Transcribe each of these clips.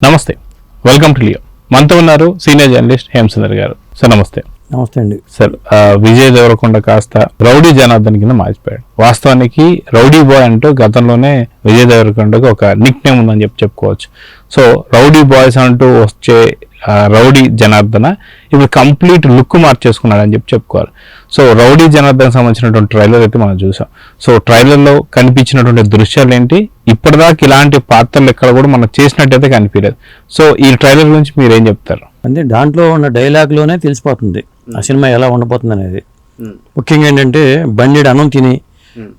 నమస్తే, welcome to Leo. మనతో ఉన్నారు సీనియర్ జర్నలిస్ట్ హేమసుందర్ గారు. సార్ నమస్తే. నమస్తే అండి. సార్, విజయ్ దేవరకొండ కాస్త రౌడీ జనార్దన్ కింద మార్చిపోయాడు. వాస్తవానికి రౌడీ బాయ్ అంటూ గతంలోనే విజయ్ దేవరకొండకు ఒక నిక్ నేమ్ ఉందని చెప్పుకోవచ్చు. సో రౌడీ బాయ్స్ అంటూ వచ్చే రౌడీ జనార్దన ఇప్పుడు కంప్లీట్ లుక్ మార్చేసుకున్నాడు అని చెప్పుకోవాలి. సో రౌడీ జనార్దన్ సంబంధించినటువంటి ట్రైలర్ అయితే మనం చూసాం. సో ట్రైలర్లో కనిపించినటువంటి దృశ్యాలు ఏంటి, ఇప్పటిదాకా ఇలాంటి పాత్రలు ఎక్కడ కూడా మనం చేసినట్టయితే కనిపించలేదు. సో ఈ ట్రైలర్ గురించి మీరు ఏం చెప్తారు? అంటే దాంట్లో ఉన్న డైలాగ్లోనే తెలిసిపోతుంది ఆ సినిమా ఎలా ఉండబోతుంది అనేది. ముఖ్యంగా ఏంటంటే, బండిడు అన్నం తిని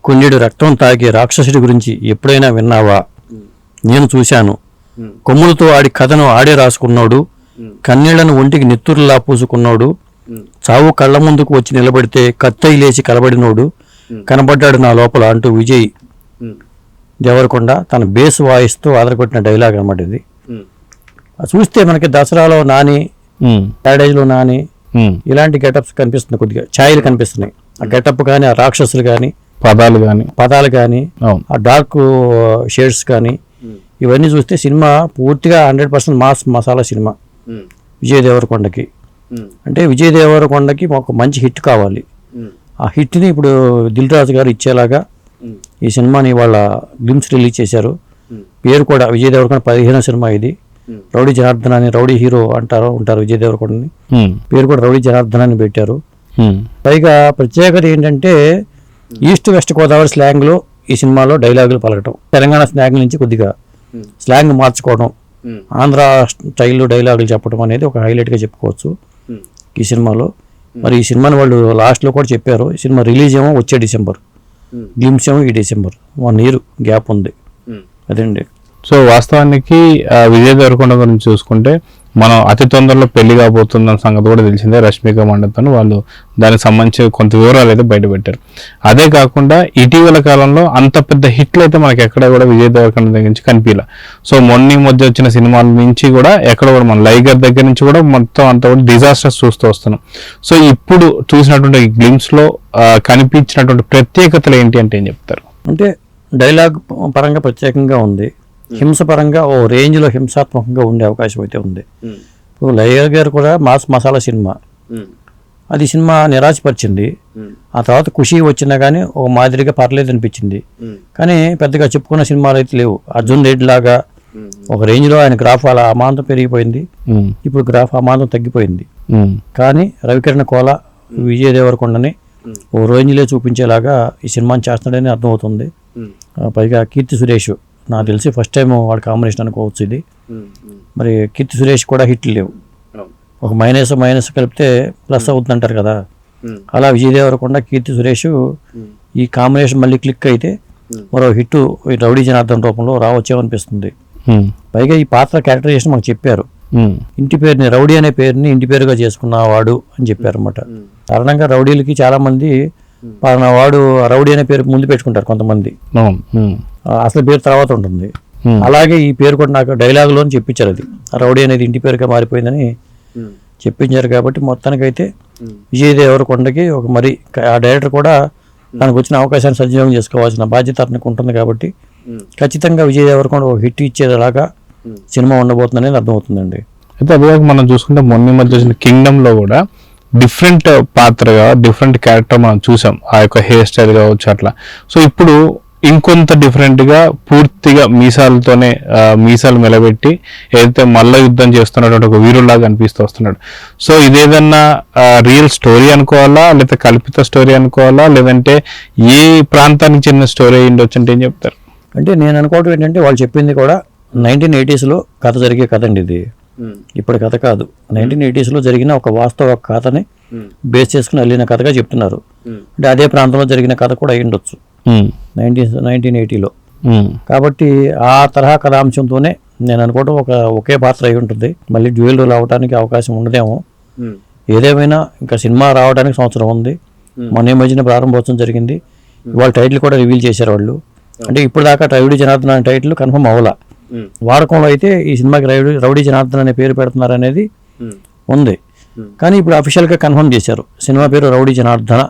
కొన్నిడు రక్తం తాగి రాక్షసుడి గురించి ఎప్పుడైనా విన్నావా? నేను చూశాను. కొమ్ములతో ఆడి కథను ఆడే రాసుకున్నాడు. కన్నీళ్లను ఒంటికి నెత్తురులా పూసుకున్నాడు. చావు కళ్ళ ముందుకు వచ్చి నిలబడితే కత్తయి లేచి కలబడినోడు కనబడ్డాడు నా లోపల అంటూ విజయ్ దేవరకొండ తన బేస్ వాయిస్తో ఆదరకొట్టిన డైలాగ్ అనమాట ఇది. చూస్తే మనకి దసరాలో నాని, ప్యాడేజ్లో నాని ఇలాంటి గెటప్స్ కనిపిస్తుంది, కొద్దిగా ఛాయలు కనిపిస్తున్నాయి. ఆ గెటప్ కానీ, ఆ రాక్షసులు కానీ, పదాలు కానీ, ఆ డార్క్ షేడ్స్ కానీ, ఇవన్నీ చూస్తే సినిమా పూర్తిగా 100% మాస్ మసాలా సినిమా విజయ్ దేవరకొండకి. అంటే విజయ్ దేవరకొండకి ఒక మంచి హిట్ కావాలి. ఆ హిట్ని ఇప్పుడు దిల్ రాజు గారు ఇచ్చేలాగా ఈ సినిమాని వాళ్ళ గ్లిమ్స్ రిలీజ్ చేశారు. పేరు కూడా విజయ్ దేవరకొండ 15వ సినిమా ఇది. రౌడీ జనార్దన్ అని రౌడీ హీరో ఉంటారు విజయ్ దేవరకొండని. పేరు కూడా రౌడీ జనార్దన్ అని పెట్టారు. పైగా ప్రత్యేకత ఏంటంటే, ఈస్ట్ వెస్ట్ గోదావరి స్లాంగ్లో ఈ సినిమాలో డైలాగులు పలకటం, తెలంగాణ స్లాంగ్ నుంచి కొద్దిగా స్లాంగ్ మార్చుకోవడం, ఆంధ్ర స్టైల్లో డైలాగులు చెప్పడం అనేది ఒక హైలైట్గా చెప్పుకోవచ్చు ఈ సినిమాలో. మరి ఈ సినిమాని వాళ్ళు లాస్ట్లో కూడా చెప్పారు, ఈ సినిమా రిలీజ్ ఏమో వచ్చే డిసెంబర్, గ్లిమ్స్ ఏమో ఈ డిసెంబర్, 1 year గ్యాప్ ఉంది. అదండి. సో వాస్తవానికి విజయ్ దేవరకొండ గురించి చూసుకుంటే, మనం అతి తొందరలో పెళ్లి కాబోతుందన్న సంగతి కూడా తెలిసిందే. రష్మిక మండతో వాళ్ళు దానికి సంబంధించి కొంత వివరాలు అయితే బయటపెట్టారు. అదే కాకుండా ఇటీవల కాలంలో అంత పెద్ద హిట్లు అయితే మనకి ఎక్కడ కూడా విజయ్ దేవరకొండ దగ్గర నుంచి కనిపించలే. సో మధ్య వచ్చిన సినిమాల నుంచి కూడా ఎక్కడ కూడా మన లైగర్ దగ్గర నుంచి కూడా మొత్తం అంతా కూడా డిజాస్టర్స్ చూస్తూ వస్తున్నాం. సో ఇప్పుడు చూసినటువంటి గ్లిమ్స్ లో కనిపించినటువంటి ప్రత్యేకతలు ఏంటి అంటే ఏం చెప్తారు? అంటే డైలాగ్ పరంగా ప్రత్యేకంగా ఉంది, హింస పరంగా ఓ రేంజ్లో హింసాత్మకంగా ఉండే అవకాశం అయితే ఉంది. ఇప్పుడు లయర్ గారు కూడా మాస్ మసాలా సినిమా, అది సినిమా నిరాశపరిచింది. ఆ తర్వాత ఖుషి వచ్చినా కానీ ఒక మాదిరిగా పర్లేదు అనిపించింది. కానీ పెద్దగా చెప్పుకున్న సినిమాలు అయితే లేవు. అర్జున్ రెడ్డి లాగా ఒక రేంజ్లో ఆయన గ్రాఫ్ అలా అమాంతం పెరిగిపోయింది, ఇప్పుడు గ్రాఫ్ అమాంతం తగ్గిపోయింది. కానీ రవికిరణ్ కోల విజయ్ దేవరకొండని ఓ రేంజ్లో చూపించేలాగా ఈ సినిమాని చేస్తున్నాడని అర్థమవుతుంది. పైగా కీర్తి సురేష్ నాకు తెలిసి ఫస్ట్ టైం వాడు కాంబినేషన్ అనుకోవచ్చు ఇది. మరి కీర్తి సురేష్ కూడా హిట్లు లేవు, ఒక మైనస్ కలిపితే ప్లస్ అవుతుంది అంటారు కదా, అలా విజయ్ దేవరకొండ కీర్తి సురేష్ ఈ కాంబినేషన్ మళ్ళీ క్లిక్ అయితే మరో హిట్ రౌడీ జనార్దన్ రూపంలో రావచ్చేమనిపిస్తుంది. పైగా ఈ పాత్ర క్యారెక్టరైజేషన్ మాకు చెప్పారు, ఇంటి పేరుని రౌడీ అనే పేరుని ఇంటి పేరుగా చేసుకున్నవాడు అని చెప్పారు అనమాట. కారణంగా రౌడీలకి చాలా మంది వాడు రౌడీ అనే పేరు ముందు పెట్టుకుంటారు కొంతమంది, అసలు పేరు తర్వాత ఉంటుంది. అలాగే ఈ పేరు కూడా నాకు డైలాగులో చెప్పించారు, అది రౌడీ అనేది ఇంటి పేరుగా మారిపోయిందని చెప్పించారు. కాబట్టి మొత్తానికైతే విజయ్ దేవరకొండకి ఒక మరి ఆ డైరెక్టర్ కూడా తనకు వచ్చిన అవకాశాన్ని సద్వినియోగం చేసుకోవాల్సిన బాధ్యత అతనికి ఉంటుంది. కాబట్టి ఖచ్చితంగా విజయ్ దేవరకొండ ఒక హిట్ ఇచ్చేలాగా సినిమా ఉండబోతుంది అనేది అర్థమవుతుందండి. అయితే అదే మనం చూసుకుంటే మధ్య వచ్చిన కింగ్డమ్ లో కూడా డిఫరెంట్ పాత్రగా డిఫరెంట్ క్యారెక్టర్ మనం చూసాం, ఆ యొక్క హెయిర్ స్టైల్ కావచ్చు అట్లా. సో ఇప్పుడు ఇంకొంత డిఫరెంట్ గా పూర్తిగా మీసాలు మెలబెట్టి ఏదైతే మల్ల యుద్ధం చేస్తున్నటువంటి ఒక వీరులాగా అనిపిస్తూ వస్తున్నాడు. సో ఇదేదన్నా రియల్ స్టోరీ అనుకోవాలా, లేదా కల్పిత స్టోరీ అనుకోవాలా, లేదంటే ఏ ప్రాంతానికి చెందిన స్టోరీ ఉండొచ్చు అంటే ఏం చెప్తారు? అంటే నేను అనుకోవడం ఏంటంటే, వాళ్ళు చెప్పింది కూడా 1980s కథ జరిగే కథ అండి ఇది, ఇప్పుడు కథ కాదు. 1980s జరిగిన ఒక వాస్తవ కథని బేస్ చేసుకుని వెళ్ళిన కథగా చెప్తున్నారు. అంటే అదే ప్రాంతంలో జరిగిన కథ కూడా అయి ఉండొచ్చు 1980లో. కాబట్టి ఆ తరహా కథాంశంతోనే నేను అనుకోవడం ఒకే పాత్ర అయి ఉంటుంది. మళ్ళీ డ్యూయల్ రోల్ అవడానికి అవకాశం ఉండదేమో. ఏదేమైనా ఇంకా సినిమా రావడానికి సంవత్సరం ఉంది. మొన్న మధ్యన ప్రారంభోత్సవం జరిగింది, ఇవాళ టైటిల్ కూడా రివీల్ చేశారు వాళ్ళు. అంటే ఇప్పుడు దాకా రౌడీ జనార్దన్ అనే టైటిల్ కన్ఫర్మ్ అవ్వాల. వాడకంలో అయితే ఈ సినిమాకి రౌడీ జనార్దన్ అనే పేరు పెడుతున్నారు అనేది ఉంది. కానీ ఇప్పుడు అఫీషియల్గా కన్ఫర్మ్ చేశారు సినిమా పేరు రౌడీ జనార్దన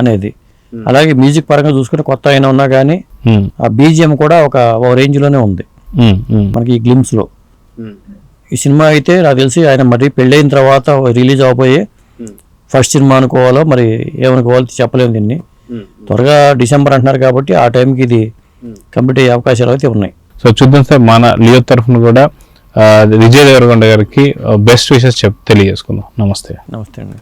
అనేది. అలాగే మ్యూజిక్ పరంగా చూసుకుంటే కొత్త అయినా ఉన్నా కానీ ఆ బీజిఎం కూడా ఒక రేంజ్ లోనే ఉంది మనకి ఈ గ్లిమ్స్ లో. ఈ సినిమా అయితే నాకు తెలిసి ఆయన మరి పెళ్ళైన తర్వాత రిలీజ్ అవబోయే ఫస్ట్ సినిమా అనుకోవాలో మరి ఏమనుకోవాలో చెప్పలేము దీన్ని. త్వరగా డిసెంబర్ అంటున్నారు కాబట్టి ఆ టైంకి ఇది కంప్లీట్ అయ్యే అవకాశాలు అయితే ఉన్నాయి. సో చూద్దాం సార్, మన లియో తరఫున కూడా విజయ్ దేవరకొండ గారికి బెస్ట్ విషెస్ తెలియజేసుకుందాం. నమస్తే. నమస్తే అండి.